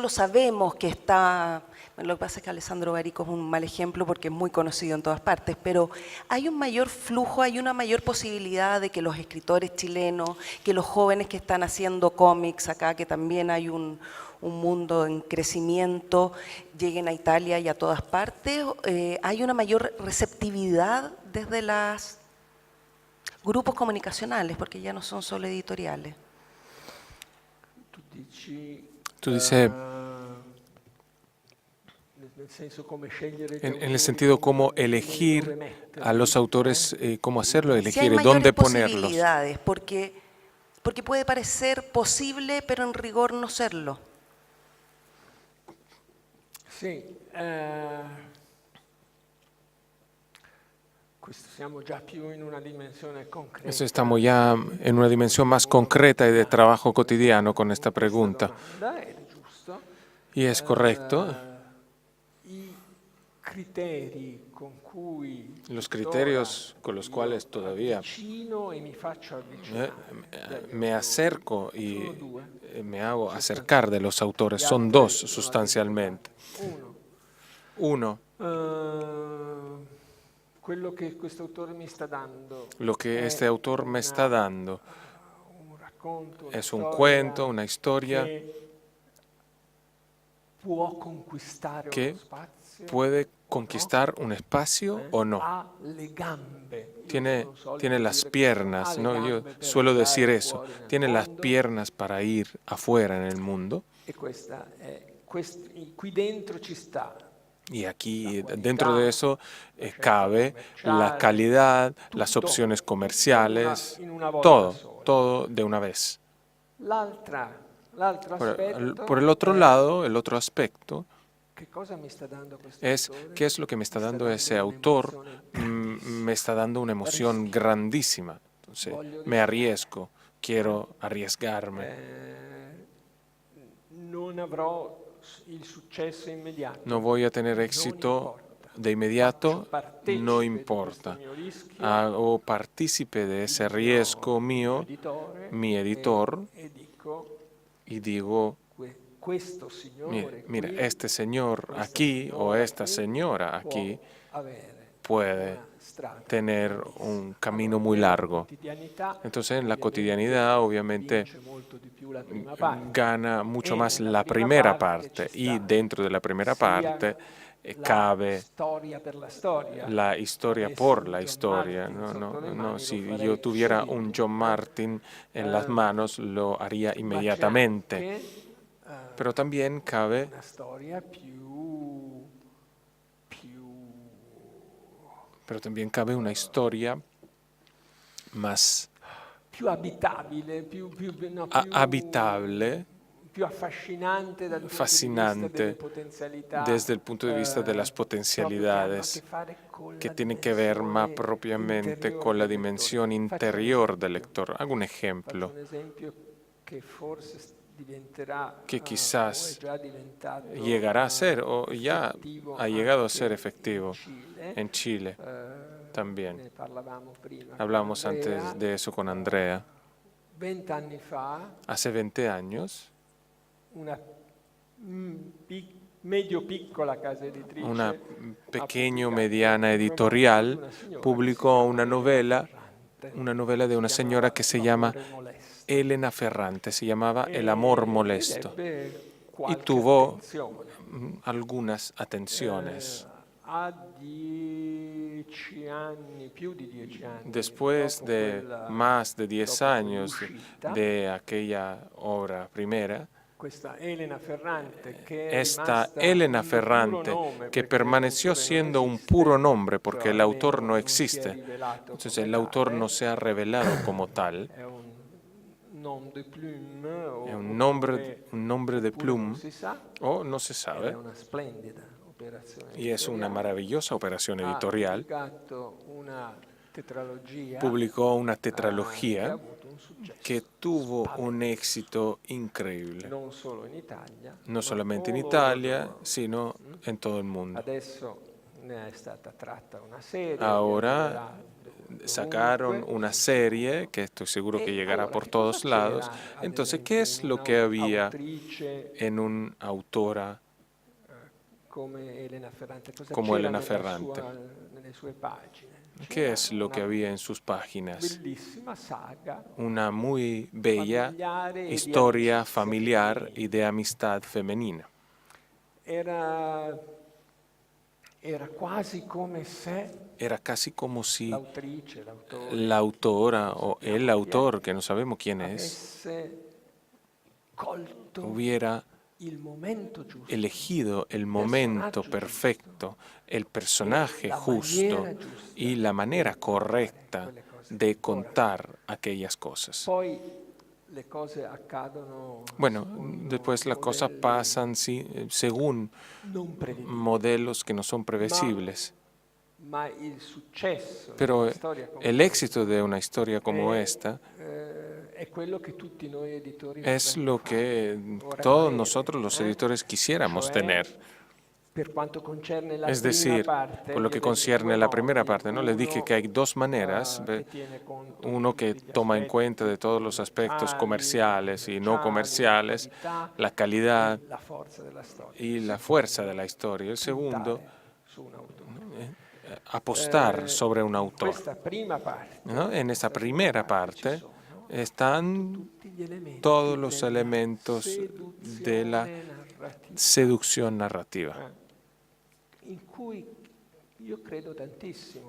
sabemos que está? Bueno, lo que pasa es que Alessandro Barico es un mal ejemplo porque es muy conocido en todas partes, pero ¿hay un mayor flujo, hay una mayor posibilidad de que los escritores chilenos, que los jóvenes que están haciendo cómics acá, que también hay un mundo en crecimiento, lleguen a Italia y a todas partes? ¿Hay una mayor receptividad desde los grupos comunicacionales, porque ya no son solo editoriales? Tú dices, en el sentido cómo elegir a los autores, cómo hacerlo, elegir y dónde ponerlos. Posibilidades, porque puede parecer posible, pero en rigor no serlo. Sí. Eso estamos ya en una dimensión más concreta y de trabajo cotidiano con esta pregunta. Y es correcto. Los criterios con los cuales todavía me acerco y me hago acercar de los autores son dos sustancialmente. Uno, lo que este autor me está dando es un cuento, una historia que puede conquistar un espacio o no. Tiene las piernas, ¿no? Yo suelo decir eso, tiene las piernas para ir afuera en el mundo. Y aquí, dentro de eso, cabe la calidad, las opciones comerciales, todo de una vez. Por el otro lado, el otro aspecto es qué es lo que me está dando ese autor. Me está dando una emoción grandísima. Entonces, me arriesgo, quiero arriesgarme. no voy a tener éxito de inmediato, no importa. Hago partícipe de ese riesgo mío, mi editor, y digo, mira, este señor aquí o esta señora aquí puede tener un camino muy largo. Entonces, en la cotidianidad, obviamente, gana mucho más la primera parte, y dentro de la primera parte cabe la historia por la historia. Si yo tuviera un John Martin en las manos, lo haría inmediatamente. Pero también cabe una historia más habitable, fascinante desde el punto de vista de las potencialidades, que tiene que ver más propiamente con la dimensión interior del lector. Hago un ejemplo que quizás llegará a ser o ya ha llegado a ser efectivo en Chile también. Hablamos antes de eso con Andrea. Hace 20 años, una pequeña mediana editorial publicó una novela de una señora que se llama Elena Ferrante, se llamaba El amor molesto, y tuvo algunas atenciones. Después de más de 10 años de aquella obra primera, esta Elena Ferrante, que permaneció siendo un puro nombre porque el autor no existe, entonces el autor no se ha revelado como tal, es un nombre de plume, o no se sabe, y es una maravillosa operación editorial. Publicó una tetralogía que tuvo un éxito increíble, no solamente en Italia, sino en todo el mundo. Ahora sacaron una serie que estoy seguro que llegará por todos lados. Entonces, ¿qué es lo que había en una autora como Elena Ferrante? ¿Qué es lo que había en sus páginas? Una muy bella historia familiar y de amistad femenina. Era casi como si la autora o el autor, que no sabemos quién es, hubiera elegido el momento perfecto, el personaje justo y la manera correcta de contar aquellas cosas. Bueno, después las cosas pasan según modelos que no son previsibles. Pero el éxito de una historia como esta es lo que todos nosotros los editores quisiéramos tener. Es decir, por lo que concierne a la primera parte, ¿no? Les dije que hay dos maneras. Uno que toma en cuenta de todos los aspectos comerciales y no comerciales, la calidad y la fuerza de la historia. El segundo, apostar sobre un autor. ¿No? En esa primera parte están todos los elementos de la seducción narrativa,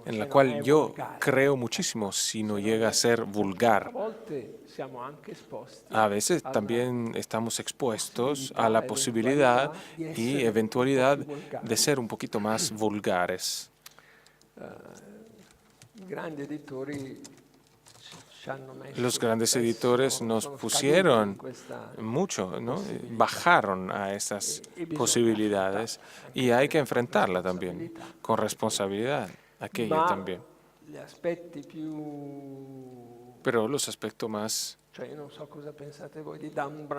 en la cual yo creo muchísimo si no llega a ser vulgar. A veces también estamos expuestos a la posibilidad y eventualidad de ser un poquito más vulgares. Los grandes editores nos pusieron mucho, ¿no? Bajaron a esas posibilidades y hay que enfrentarla también, con responsabilidad, aquella también. Pero los aspectos más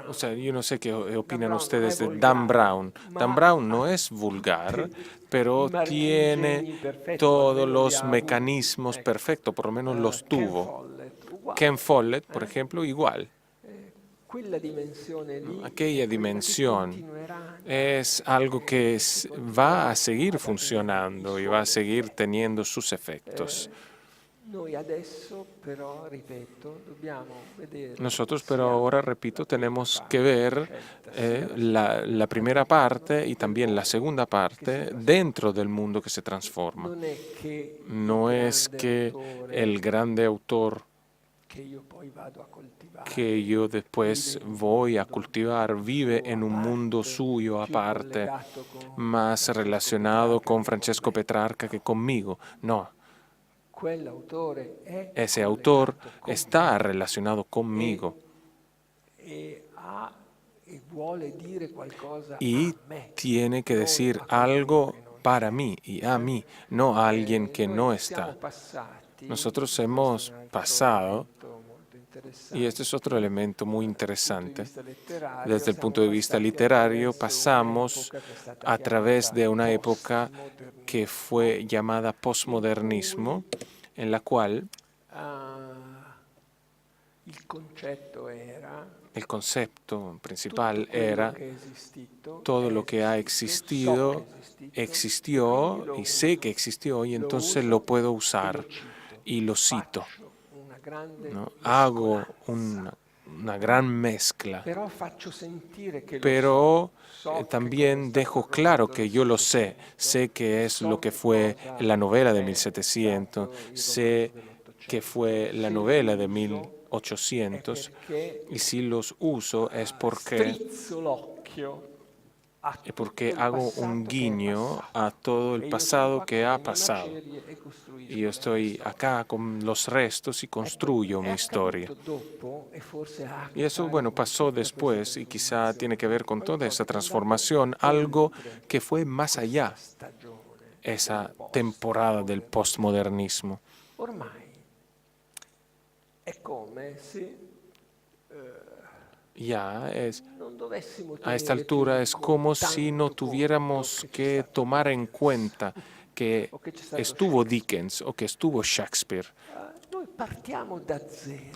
O sea, yo no sé qué opinan ustedes de Dan Brown. Dan Brown no es vulgar, pero tiene todos los mecanismos perfectos, por lo menos los tuvo. Ken Follett, por ejemplo, igual. Aquella dimensión es algo que va a seguir funcionando y va a seguir teniendo sus efectos. Nosotros, pero ahora, repito, tenemos que ver la primera parte y también la segunda parte dentro del mundo que se transforma. No es que el grande autor que yo después voy a cultivar vive en un mundo suyo aparte, más relacionado con Francesco Petrarca que conmigo. No. Ese autor está relacionado conmigo y tiene que decir algo para mí y a mí, no a alguien que no está. Nosotros hemos pasado, y este es otro elemento muy interesante, desde el punto de vista literario, pasamos a través de una época que fue llamada postmodernismo, en la cual el concepto principal era todo lo que ha existido, existió y sé que existió y entonces lo puedo usar y lo cito. ¿No? Hago una gran mezcla, pero también dejo claro que yo lo sé que es lo que fue la novela de 1700, sé que fue la novela de 1800, y si los uso es porque hago un guiño a todo el pasado que ha pasado. Y yo estoy acá con los restos y construyo mi historia. Y eso, bueno, pasó después y quizá tiene que ver con toda esa transformación, algo que fue más allá, esa temporada del postmodernismo. Ya a esta altura es como si no tuviéramos que tomar en cuenta que estuvo Dickens o que estuvo Shakespeare.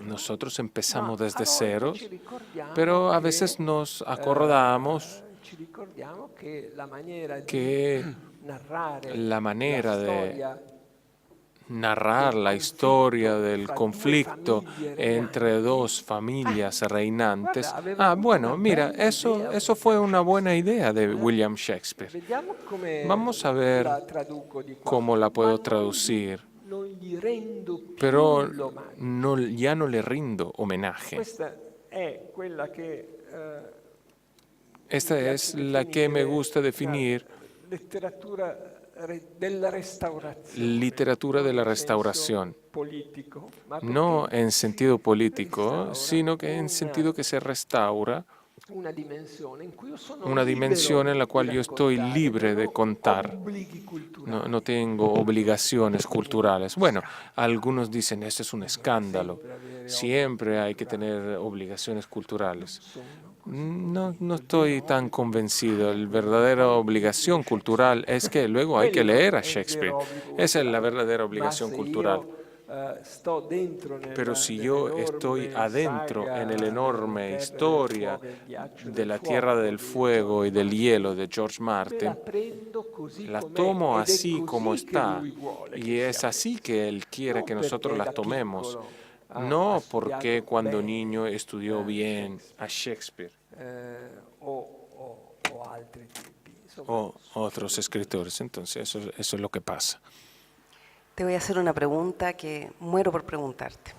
Nosotros empezamos desde cero, pero a veces nos acordamos que la manera de narrar la historia del conflicto entre dos familias reinantes. Bueno, mira, eso fue una buena idea de William Shakespeare. Vamos a ver cómo la puedo traducir, pero ya no le rindo homenaje. Esta es la que me gusta definir literatura de la restauración, no en sentido político, sino que en sentido que se restaura una dimensión en la cual yo estoy libre de contar. No tengo obligaciones culturales. Bueno, algunos dicen, este es un escándalo. Siempre hay que tener obligaciones culturales. No estoy tan convencido. La verdadera obligación cultural es que luego hay que leer a Shakespeare. Esa es la verdadera obligación cultural. Pero si yo estoy adentro en el enorme historia de la Tierra del Fuego y del Hielo de George Martin, la tomo así como está, y es así que él quiere que nosotros la tomemos. No porque cuando niño estudió bien a Shakespeare o otros escritores. Entonces, eso es lo que pasa. Te voy a hacer una pregunta que muero por preguntarte.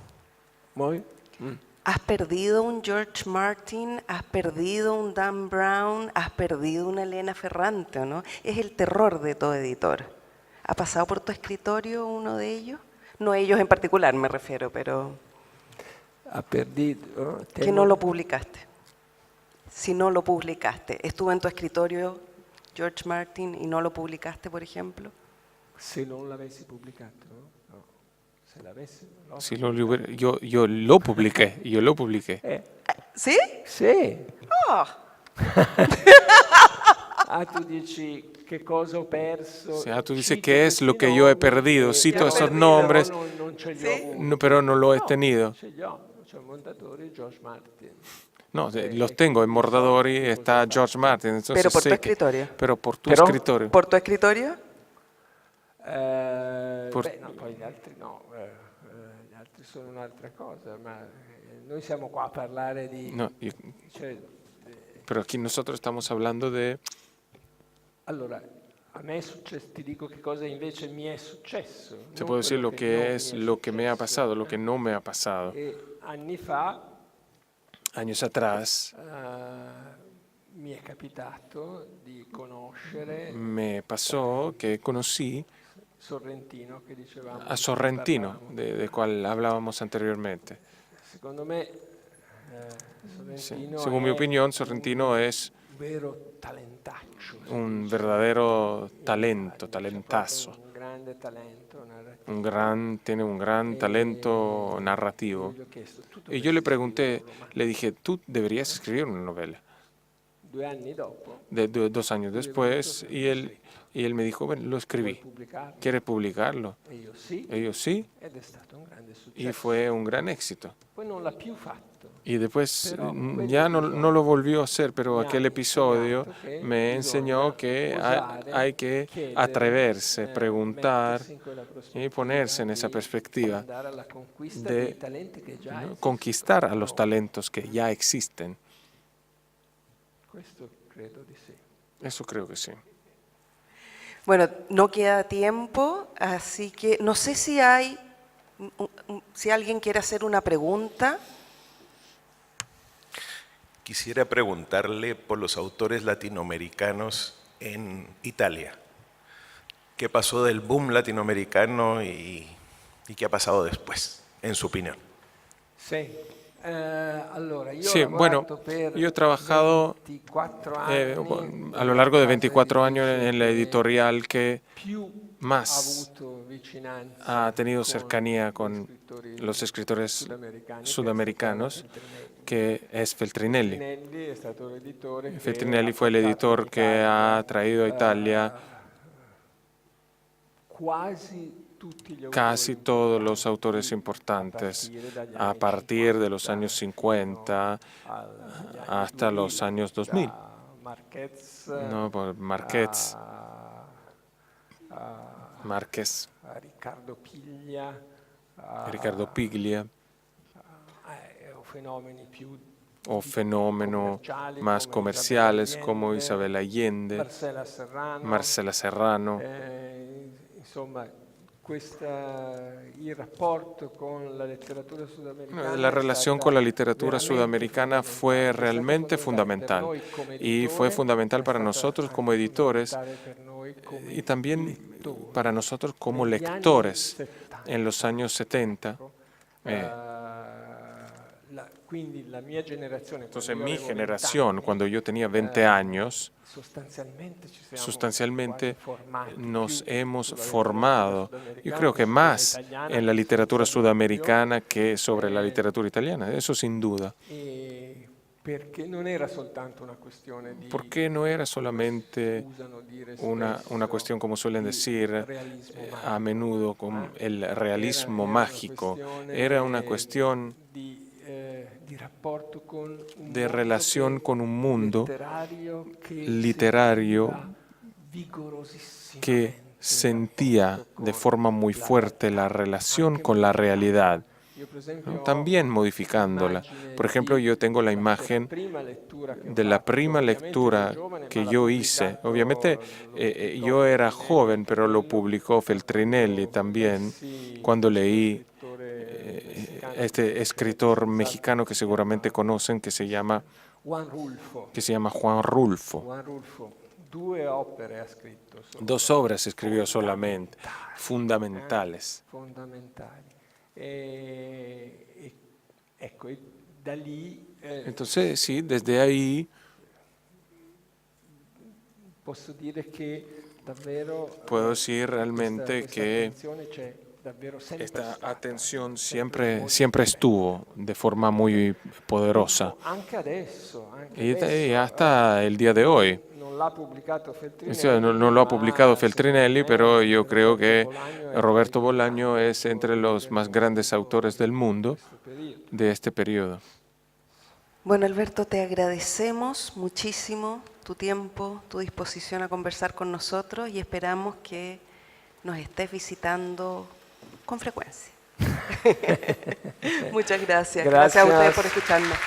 ¿Has perdido un George Martin? ¿Has perdido un Dan Brown? ¿Has perdido una Elena Ferrante, o no? Es el terror de todo editor. ¿Ha pasado por tu escritorio uno de ellos? No ellos en particular, me refiero, pero... Ha perdido... Que no lo publicaste. Si no lo publicaste. ¿Estuvo en tu escritorio George Martin y no lo publicaste, por ejemplo? Se non l'avessi pubblicato? No. Si yo lo publiqué. ¿Sí? Sì. Oh, Ah, tu dici che cosa ho perso. O sea, tú dices cito qué es questi lo que yo he nomi perdido. che Cito esos però nombres, non ce li ho ¿Sí? avuti. no, pero no lo he No, tenido. ce li ho. C'è un montatore, George Martin. No, los tengo en So Mondadori, che cosa está ha George fatto. Martin, entonces pero por tu sé que, escritorio. pero por tu Pero- escritorio. ¿Por tu escritorio? Beh, no, poi gli altri no, gli altri sono un'altra cosa, ma noi siamo qua a parlare di... No, cioè, pero aquí nosotros estamos hablando de... allora, a me è successo, ti dico che cosa invece mi è successo. Se non puedo decir quello lo que non es, mi è lo que me ha successo. pasado, lo que no me ha pasado. E anni fa Años atrás mi è capitato di conoscere me pasó que conocí Sorrentino, che dicevamo. a Sorrentino, parlavamo. de cual hablábamos anteriormente. Secondo me Sí. Sorrentino Según mi è opinión, Sorrentino es un vero talentaccio. si un dice. verdadero talento, C'è talentazo. proprio un grande talento narrativo. Tiene un gran talento E narrativo. io gli ho chiesto, tu Y yo le dovresti pregunté, scrivere un romanzo. le dije, tú deberías escribir una novela. 2 anni dopo, 2 años después, y él me dijo, bueno, lo vuoi escribí. pubblicarlo? ¿Quieres publicarlo? E io sì, Ellos sí, ed è stato un grande y successo. fue un gran éxito. Poi non l'ha più fatto. Y después Pero ya no quell'episodio lo volvió a hacer, pero mi ha aquel episodio insegnato che me enseñó bisogna que osare hay que chiedere, atreverse, preguntar mettersi in quella y prospettiva ponerse en esa di perspectiva andare alla conquista de dei talenti che già esistono. conquistar a los talentos que ya existen. Questo credo di sì. Eso creo que sí. Bueno, no queda tiempo, así que no sé si hay, si alguien quiere hacer una pregunta. Quisiera preguntarle por los autores latinoamericanos en Italia. ¿Qué pasó del boom latinoamericano y qué ha pasado después, en su opinión? Sì. Allora, io Sí, ho bueno, lavorato per yo he trabajado 24 anni a lo largo de nella casa 24 años editrice en la che editorial que più más ha avuto vicinanza ha tenido con cercanía gli con scrittori los escritores sudamericanos, sudamericanos, che è stato que es Feltrinelli. Feltrinelli è stato l'editore che Feltrinelli ha fue el portato editor in que Italia, ha traído a Italia quasi tutti gli casi autori todos los autores importanti, importantes a partir de los años 50 hasta los años 2000. da Marquez No, por Márquez, a Riccardo Piglia, Ricardo Piglia, o fenomeni più o fenómenos commerciali más come comerciales como Isabel Allende, Marcela Serrano, Marcela Serrano. insomma il rapporto con la letteratura sudamericana La è relación stata con la literatura veramente sudamericana fue fondamentale. È stata realmente fondamentale fundamental per noi come y fue editore, fundamental è para stata nosotros anche como editores fondamentale per noi come y también lettori. para nosotros como Negli anni lectores 70, en los años 70. quindi la mia generazione, Entonces quando io mi avevo generación, 20 anni, cuando yo tenía 20 años, sostanzialmente ci siamo sustancialmente quasi formati nos più hemos sulla formado, letteratura yo creo que sudamericana más che sulla en la literatura italiana, sudamericana que sobre la literatura italiana, eso sin duda. perché non era soltanto una questione di Porque no era solamente usano dire una spesso, cuestión, como suelen di decir realismo a magico, menudo, con el realismo era mágico. Era una cuestión di rapporto con un de mondo relación che- con un mundo literario que sentía de forma muy fuerte la relación con la realidad, ¿no? También modificándola. Por ejemplo, yo tengo la imagen de la prima lectura que yo hice. Obviamente yo era joven, pero lo publicó Feltrinelli también, cuando leí este escritor mexicano que seguramente conocen, que se llama Juan Rulfo. Due opere ha scritto. 2 obras escribió solamente, fundamentales. Fondamentali. Ecco, e da lì Entonces, sí, desde ahí posso dire che davvero puedo decir realmente questa que attenzione c'è davvero sempre Esta stata, atención sempre molto siempre estuvo de forma muy poderosa. Anche adesso, Y hasta el día de hoy. non l'ha pubblicato Feltrinelli, Esto no lo ha publicado ma Feltrinelli, secondo pero me yo creo que Roberto Roberto Bolaño es entre los más grandes autores del mundo de este periodo. Bueno, Alberto, te agradecemos muchísimo tu tiempo, tu disposición a conversar con nosotros y esperamos que nos estés visitando con frecuencia. Muchas gracias. Gracias a ustedes por escucharnos.